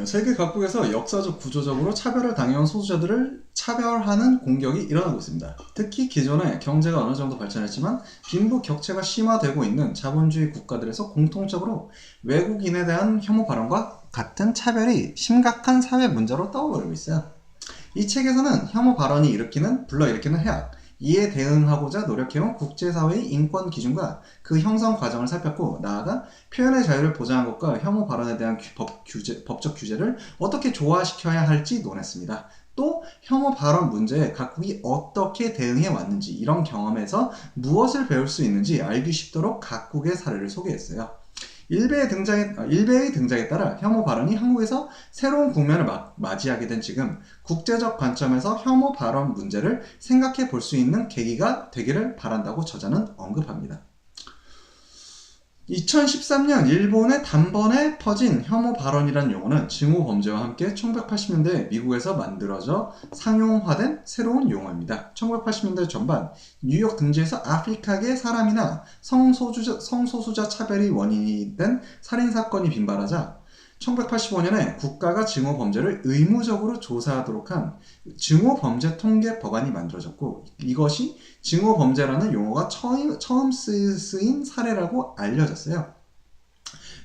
세계 각국에서 역사적 구조적으로 차별을 당해온 소수자들을 차별하는 공격이 일어나고 있습니다. 특히 기존에 경제가 어느 정도 발전했지만 빈부 격차가 심화되고 있는 자본주의 국가들에서 공통적으로 외국인에 대한 혐오 발언과 같은 차별이 심각한 사회 문제로 떠오르고 있어요. 이 책에서는 혐오 발언이 불러일으키는 해악, 이에 대응하고자 노력해온 국제사회의 인권 기준과 그 형성 과정을 살폈고, 나아가 표현의 자유를 보장한 것과 혐오 발언에 대한 법적 규제를 어떻게 조화시켜야 할지 논했습니다. 또 혐오 발언 문제에 각국이 어떻게 대응해 왔는지, 이런 경험에서 무엇을 배울 수 있는지 알기 쉽도록 각국의 사례를 소개했어요. 일베의 등장에 따라 혐오 발언이 한국에서 새로운 국면을 맞이하게 된 지금, 국제적 관점에서 혐오 발언 문제를 생각해 볼 수 있는 계기가 되기를 바란다고 저자는 언급합니다. 2013년 일본의 단번에 퍼진 혐오 발언이란 용어는 증오 범죄와 함께 1980년대 미국에서 만들어져 상용화된 새로운 용어입니다. 1980년대 전반 뉴욕 등지에서 아프리카계 사람이나 성소수자 차별이 원인이 된 살인사건이 빈발하자 1985년에 국가가 증오 범죄를 의무적으로 조사하도록 한 증오 범죄 통계 법안이 만들어졌고, 이것이 증오 범죄라는 용어가 처음 쓰인 사례라고 알려졌어요.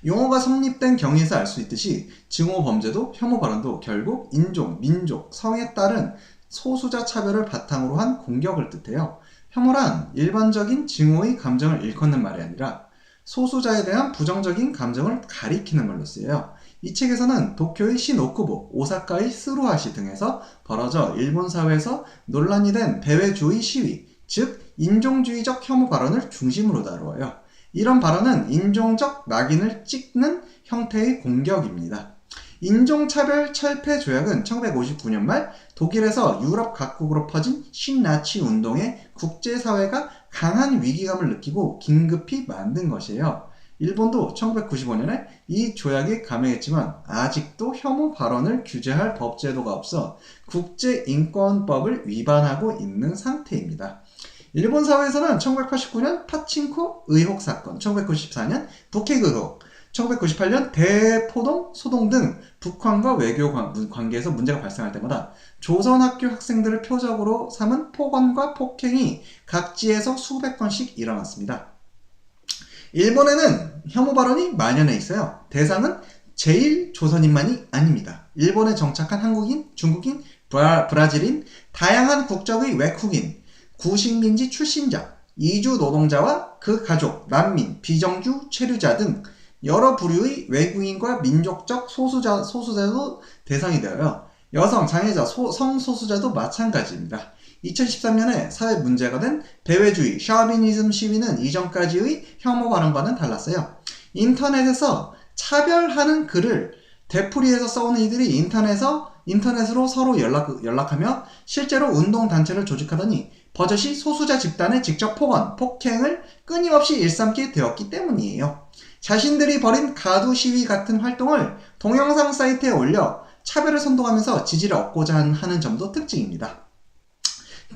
용어가 성립된 경위에서 알 수 있듯이 증오 범죄도 혐오 발언도 결국 인종, 민족, 성에 따른 소수자 차별을 바탕으로 한 공격을 뜻해요. 혐오란 일반적인 증오의 감정을 일컫는 말이 아니라 소수자에 대한 부정적인 감정을 가리키는 말로 쓰여요. 이 책에서는 도쿄의 신오쿠보, 오사카의 스루하시 등에서 벌어져 일본 사회에서 논란이 된 배회주의 시위, 즉 인종주의적 혐오 발언을 중심으로 다루어요. 이런 발언은 인종적 낙인을 찍는 형태의 공격입니다. 인종차별 철폐 조약은 1959년 말 독일에서 유럽 각국으로 퍼진 신나치 운동에 국제사회가 강한 위기감을 느끼고 긴급히 만든 것이에요. 일본도 1995년에 이 조약에 가맹했지만 아직도 혐오 발언을 규제할 법 제도가 없어 국제인권법을 위반하고 있는 상태입니다. 일본 사회에서는 1989년 파친코 의혹 사건, 1994년 북핵 의혹, 1998년 대포동 소동 등 북한과 외교 관계에서 문제가 발생할 때마다 조선학교 학생들을 표적으로 삼은 폭언과 폭행이 각지에서 수백 건씩 일어났습니다. 일본에는 혐오 발언이 만연해 있어요. 대상은 제일 조선인만이 아닙니다. 일본에 정착한 한국인, 중국인, 브라질인, 다양한 국적의 외국인, 구식민지 출신자, 이주 노동자와 그 가족, 난민, 비정규 체류자 등 여러 부류의 외국인과 민족적 소수자도 대상이 되어요. 여성, 장애자, 성소수자도 마찬가지입니다. 2013년에 사회 문제가 된 배회주의, 샤비니즘 시위는 이전까지의 혐오 발언과는 달랐어요. 인터넷에서 차별하는 글을 되풀이해서 써오는 이들이 인터넷으로 서로 연락하며 실제로 운동단체를 조직하더니 버젓이 소수자 집단의 직접 폭언, 폭행을 끊임없이 일삼게 되었기 때문이에요. 자신들이 벌인 가두 시위 같은 활동을 동영상 사이트에 올려 차별을 선동하면서 지지를 얻고자 하는 점도 특징입니다.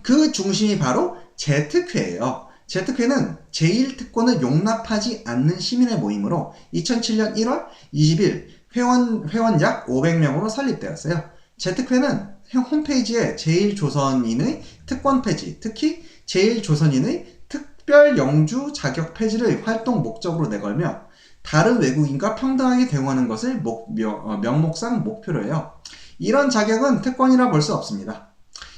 그 중심이 바로 제특회예요. 제특회는 제1특권을 용납하지 않는 시민의 모임으로 2007년 1월 20일 회원 약 500명으로 설립되었어요. 제특회는 홈페이지에 제1조선인의 특권 폐지, 특히 제1조선인의 특별 영주 자격 폐지를 활동 목적으로 내걸며 다른 외국인과 평등하게 대우하는 것을 명목상 목표로 해요. 이런 자격은 특권이라 볼 수 없습니다.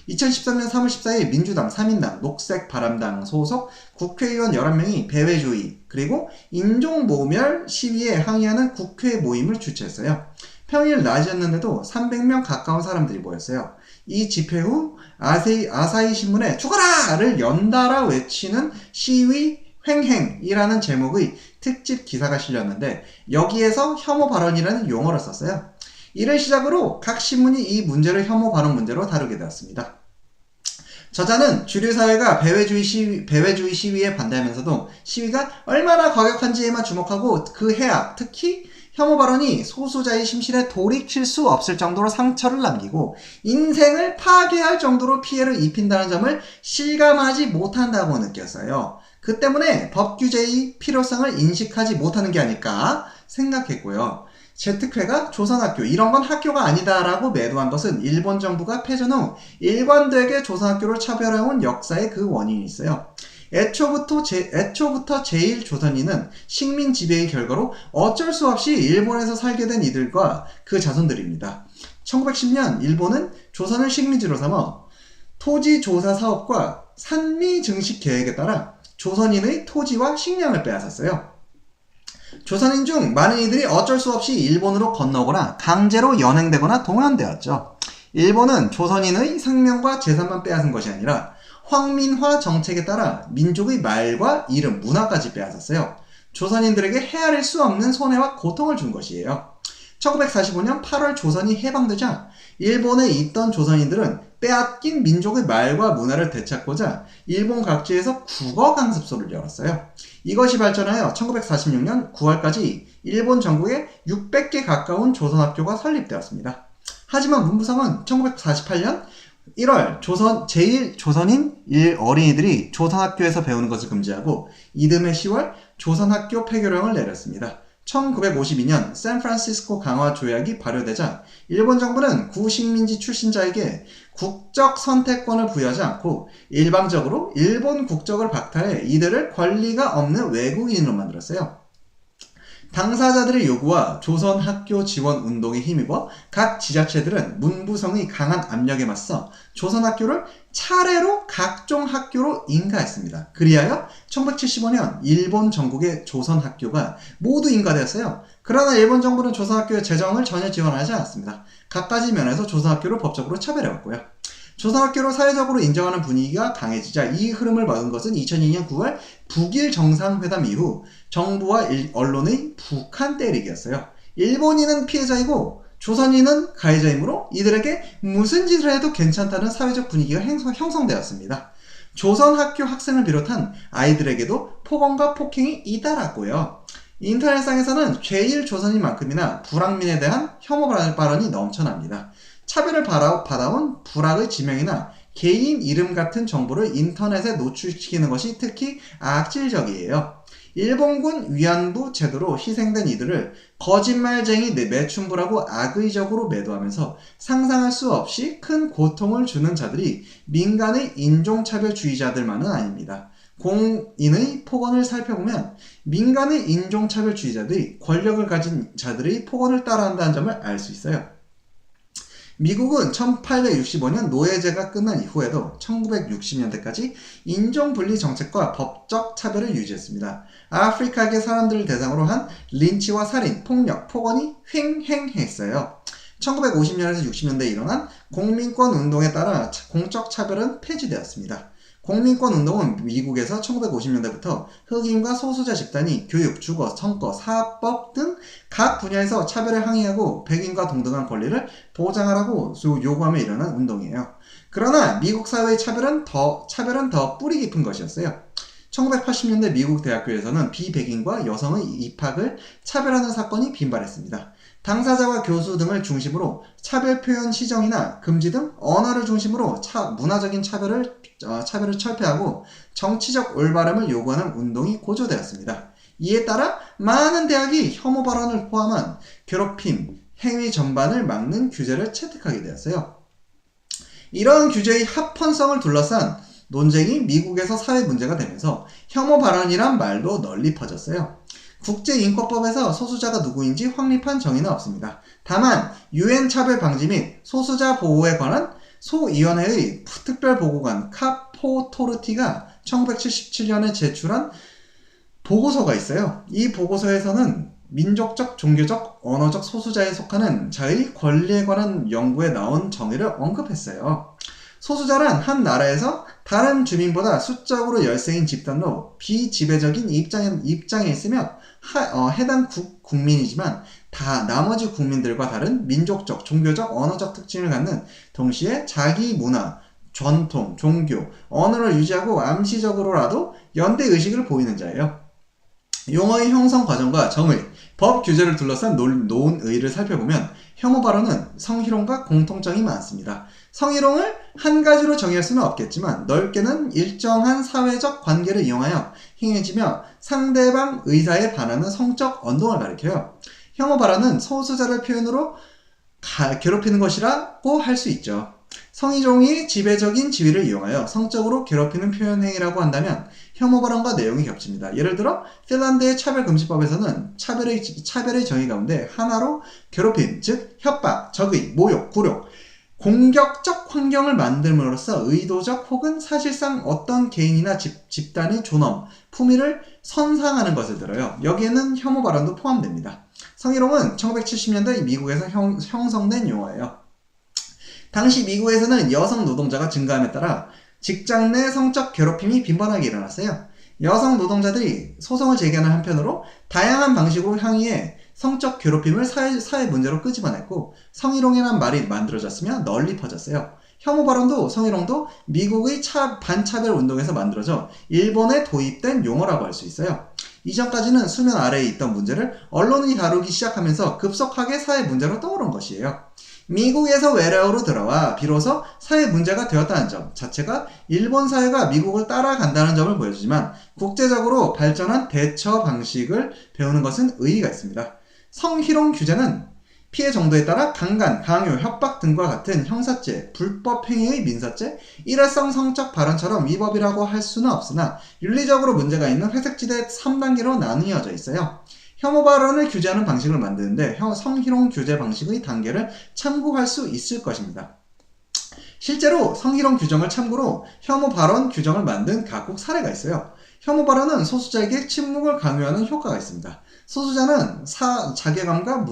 2013년 3월 14일 민주당, 3인당, 녹색바람당 소속 국회의원 11명이 배회주의 그리고 인종모멸 시위에 항의하는 국회 모임을 주최했어요. 평일 낮이었는데도 300명 가까운 사람들이 모였어요. 이 집회 후 아사히 신문에 죽어라!를 연달아 외치는 시위 횡행이라는 제목의 특집 기사가 실렸는데, 여기에서 혐오 발언이라는 용어를 썼어요. 이를 시작으로 각 신문이 이 문제를 혐오 발언 문제로 다루게 되었습니다. 저자는 주류 사회가 배회주의 시위에 반대하면서도 시위가 얼마나 과격한지에만 주목하고 그 해악, 특히 혐오 발언이 소수자의 심신에 돌이킬 수 없을 정도로 상처를 남기고 인생을 파괴할 정도로 피해를 입힌다는 점을 실감하지 못한다고 느꼈어요. 그 때문에 법 규제의 필요성을 인식하지 못하는 게 아닐까 생각했고요. 제특회가 조선학교 이런 건 학교가 아니다라고 매도한 것은 일본 정부가 패전 후 일관되게 조선학교를 차별해온 역사의 그 원인이 있어요. 애초부터 제1조선인은 식민 지배의 결과로 어쩔 수 없이 일본에서 살게 된 이들과 그 자손들입니다. 1910년 일본은 조선을 식민지로 삼아 토지 조사 사업과 산미 증식 계획에 따라 조선인의 토지와 식량을 빼앗았어요. 조선인 중 많은 이들이 어쩔 수 없이 일본으로 건너거나 강제로 연행되거나 동원되었죠. 일본은 조선인의 생명과 재산만 빼앗은 것이 아니라 황민화 정책에 따라 민족의 말과 이름, 문화까지 빼앗았어요. 조선인들에게 헤아릴 수 없는 손해와 고통을 준 것이에요. 1945년 8월 조선이 해방되자 일본에 있던 조선인들은 빼앗긴 민족의 말과 문화를 되찾고자 일본 각지에서 국어 강습소를 열었어요. 이것이 발전하여 1946년 9월까지 일본 전국에 600개 가까운 조선학교가 설립되었습니다. 하지만 문부성은 1948년 1월 제1조선인 어린이들이 조선학교에서 배우는 것을 금지하고 이듬해 10월 조선학교 폐교령을 내렸습니다. 1952년 샌프란시스코 강화 조약이 발효되자 일본 정부는 구식민지 출신자에게 국적 선택권을 부여하지 않고 일방적으로 일본 국적을 박탈해 이들을 권리가 없는 외국인으로 만들었어요. 당사자들의 요구와 조선학교 지원 운동에 힘입어 각 지자체들은 문부성의 강한 압력에 맞서 조선학교를 차례로 각종 학교로 인가했습니다. 그리하여 1975년 일본 전국의 조선학교가 모두 인가되었어요. 그러나 일본 정부는 조선학교의 재정을 전혀 지원하지 않았습니다. 각가지 면에서 조선학교를 법적으로 차별해왔고요. 조선학교를 사회적으로 인정하는 분위기가 강해지자 이 흐름을 막은 것은 2002년 9월 북일 정상회담 이후 정부와 언론의 북한 때리기였어요. 일본인은 피해자이고 조선인은 가해자이므로 이들에게 무슨 짓을 해도 괜찮다는 사회적 분위기가 형성되었습니다. 조선학교 학생을 비롯한 아이들에게도 폭언과 폭행이 잇따랐고요. 인터넷상에서는 제1조선인만큼이나 불황민에 대한 혐오 발언이 넘쳐납니다. 차별을 받아온 불악의 지명이나 개인 이름 같은 정보를 인터넷에 노출시키는 것이 특히 악질적이에요. 일본군 위안부 제도로 희생된 이들을 거짓말쟁이 매춘부라고 악의적으로 매도하면서 상상할 수 없이 큰 고통을 주는 자들이 민간의 인종차별주의자들만은 아닙니다. 공인의 폭언을 살펴보면 민간의 인종차별주의자들이 권력을 가진 자들의 폭언을 따라한다는 점을 알 수 있어요. 미국은 1865년 노예제가 끝난 이후에도 1960년대까지 인종분리 정책과 법적 차별을 유지했습니다. 아프리카계 사람들을 대상으로 한 린치와 살인, 폭력, 폭언이 횡행했어요. 1950년에서 60년대에 일어난 공민권 운동에 따라 공적 차별은 폐지되었습니다. 공민권 운동은 미국에서 1950년대부터 흑인과 소수자 집단이 교육, 주거, 선거, 사법 등 각 분야에서 차별에 항의하고 백인과 동등한 권리를 보장하라고 요구하며 일어난 운동이에요. 그러나 미국 사회의 차별은 더 뿌리 깊은 것이었어요. 1980년대 미국 대학교에서는 비백인과 여성의 입학을 차별하는 사건이 빈발했습니다. 당사자와 교수 등을 중심으로 차별 표현 시정이나 금지 등 언어를 중심으로 문화적인 차별을 철폐하고 정치적 올바름을 요구하는 운동이 고조되었습니다. 이에 따라 많은 대학이 혐오 발언을 포함한 괴롭힘, 행위 전반을 막는 규제를 채택하게 되었어요. 이러한 규제의 합헌성을 둘러싼 논쟁이 미국에서 사회 문제가 되면서 혐오 발언이란 말도 널리 퍼졌어요. 국제인권법에서 소수자가 누구인지 확립한 정의는 없습니다. 다만 유엔 차별 방지 및 소수자 보호에 관한 소위원회의 특별보고관 카포토르티가 1977년에 제출한 보고서가 있어요. 이 보고서에서는 민족적, 종교적, 언어적 소수자에 속하는 자의 권리에 관한 연구에 나온 정의를 언급했어요. 소수자란 한 나라에서 다른 주민보다 수적으로 열세인 집단으로 비지배적인 입장에 있으며 해당 국민이지만 나머지 국민들과 다른 민족적, 종교적, 언어적 특징을 갖는 동시에 자기 문화, 전통, 종교, 언어를 유지하고 암시적으로라도 연대의식을 보이는 자예요. 용어의 형성 과정과 정의, 법 규제를 둘러싼 논의를 살펴보면 혐오 발언은 성희롱과 공통점이 많습니다. 성희롱을 한 가지로 정의할 수는 없겠지만 넓게는 일정한 사회적 관계를 이용하여 행해지며 상대방 의사에 반하는 성적 언동을 가리켜요. 혐오 발언은 소수자를 표현으로 괴롭히는 것이라고 할 수 있죠. 성희롱이 지배적인 지위를 이용하여 성적으로 괴롭히는 표현 행위라고 한다면 혐오 발언과 내용이 겹칩니다. 예를 들어 핀란드의 차별금지법에서는 차별의 정의 가운데 하나로 괴롭힘, 즉 협박, 적의, 모욕, 굴욕, 공격적 환경을 만듦으로써 의도적 혹은 사실상 어떤 개인이나 집단의 존엄, 품위를 선상하는 것을 들어요. 여기에는 혐오 발언도 포함됩니다. 성희롱은 1970년대 미국에서 형성된 용어예요. 당시 미국에서는 여성 노동자가 증가함에 따라 직장 내 성적 괴롭힘이 빈번하게 일어났어요. 여성 노동자들이 소송을 제기하는 한편으로 다양한 방식으로 향유해 성적 괴롭힘을 사회 문제로 끄집어냈고 성희롱이라는 말이 만들어졌으며 널리 퍼졌어요. 혐오 발언도 성희롱도 미국의 반차별 운동에서 만들어져 일본에 도입된 용어라고 할 수 있어요. 이전까지는 수면 아래에 있던 문제를 언론이 다루기 시작하면서 급속하게 사회 문제로 떠오른 것이에요. 미국에서 외래어로 들어와 비로소 사회 문제가 되었다는 점 자체가 일본 사회가 미국을 따라간다는 점을 보여주지만 국제적으로 발전한 대처 방식을 배우는 것은 의의가 있습니다. 성희롱 규제는 피해 정도에 따라 강간, 강요, 협박 등과 같은 형사죄, 불법 행위의 민사죄, 일회성 성적 발언처럼 위법이라고 할 수는 없으나 윤리적으로 문제가 있는 회색지대 3단계로 나뉘어져 있어요. 혐오 발언을 규제하는 방식을 만드는데 성희롱 규제 방식의 단계를 참고할 수 있을 것입니다. 실제로 성희롱 규정을 참고로 혐오 발언 규정을 만든 각국 사례가 있어요. 혐오 발언은 소수자에게 침묵을 강요하는 효과가 있습니다. 소수자는 자괴감과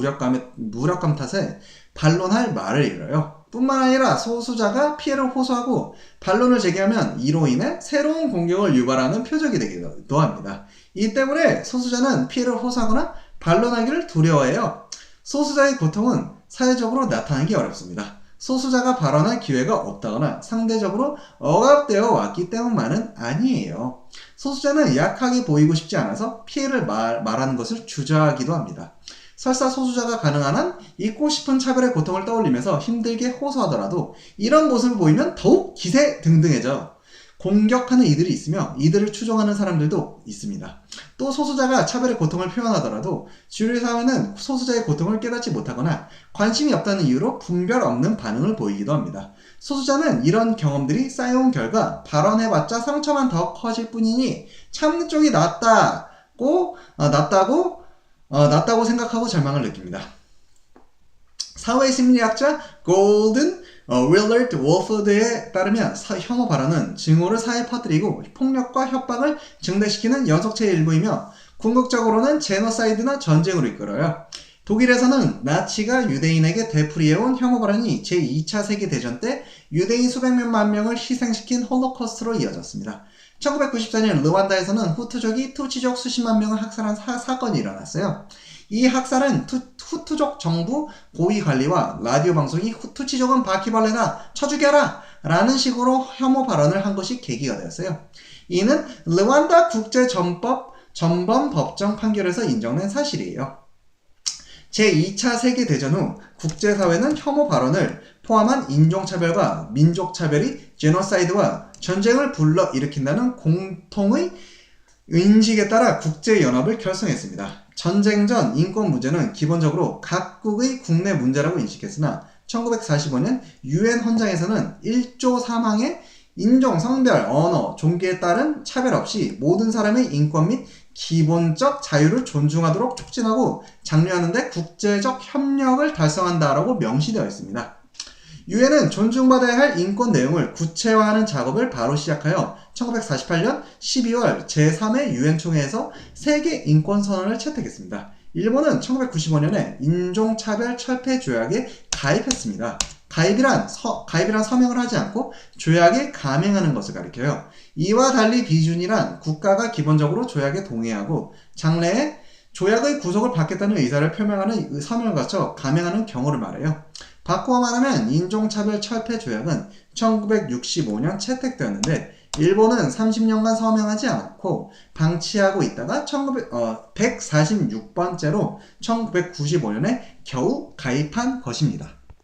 무력감 탓에 반론할 말을 잃어요. 뿐만 아니라 소수자가 피해를 호소하고 반론을 제기하면 이로 인해 새로운 공격을 유발하는 표적이 되기도 합니다. 이 때문에 소수자는 피해를 호소하거나 반론하기를 두려워해요. 소수자의 고통은 사회적으로 나타나기 어렵습니다. 소수자가 발언할 기회가 없다거나 상대적으로 억압되어 왔기 때문만은 아니에요. 소수자는 약하게 보이고 싶지 않아서 피해를 말하는 것을 주저하기도 합니다. 설사 소수자가 가능한 한 잊고 싶은 차별의 고통을 떠올리면서 힘들게 호소하더라도 이런 모습을 보이면 더욱 기세등등해져 공격하는 이들이 있으며 이들을 추종하는 사람들도 있습니다. 또 소수자가 차별의 고통을 표현하더라도 주류 사회는 소수자의 고통을 깨닫지 못하거나 관심이 없다는 이유로 분별 없는 반응을 보이기도 합니다. 소수자는 이런 경험들이 쌓여온 결과 발언해봤자 상처만 더 커질 뿐이니 참는 쪽이 낫다고 생각하고 절망을 느낍니다. 사회심리학자 골든 윌러드 월포드에 따르면 혐오 발언은 증오를 사회에 퍼뜨리고 폭력과 협박을 증대시키는 연속체의 일부이며 궁극적으로는 제노사이드나 전쟁으로 이끌어요. 독일에서는 나치가 유대인에게 되풀이해온 혐오 발언이 제2차 세계대전 때 유대인 수백만 명을 희생시킨 홀로코스트로 이어졌습니다. 1994년 르완다에서는 후투족이 투치족 수십만 명을 학살한 사건이 일어났어요. 이 학살은 후투족 정부 고위 관리와 라디오 방송이 투치족은 바퀴벌레다 쳐 죽여라 라는 식으로 혐오 발언을 한 것이 계기가 되었어요. 이는 르완다 국제전범 법정 판결에서 인정된 사실이에요. 제2차 세계대전 후 국제사회는 혐오 발언을 포함한 인종차별과 민족차별이 제노사이드와 전쟁을 불러일으킨다는 공통의 인식에 따라 국제연합을 결성했습니다. 전쟁 전 인권 문제는 기본적으로 각국의 국내 문제라고 인식했으나 1945년 유엔 헌장에서는 1조 3항에 인종, 성별, 언어, 종교에 따른 차별 없이 모든 사람의 인권 및 기본적 자유를 존중하도록 촉진하고 장려하는 데 국제적 협력을 달성한다라고 명시되어 있습니다. 유엔은 존중받아야 할 인권 내용을 구체화하는 작업을 바로 시작하여 1948년 12월 제3회 유엔 총회에서 세계 인권 선언을 채택했습니다. 일본은 1995년에 인종차별 철폐 조약에 가입했습니다. 가입이란 서명을 하지 않고 조약에 감행하는 것을 가리켜요. 이와 달리 비준이란 국가가 기본적으로 조약에 동의하고 장래에 조약의 구속을 받겠다는 의사를 표명하는 서명을 거쳐 감행하는 경우를 말해요. 바꾸어 말하면 인종차별 철폐 조약은 1965년 채택되었는데 일본은 30년간 서명하지 않고 방치하고 있다가 146번째로 1995년에 겨우 가입한 것입니다.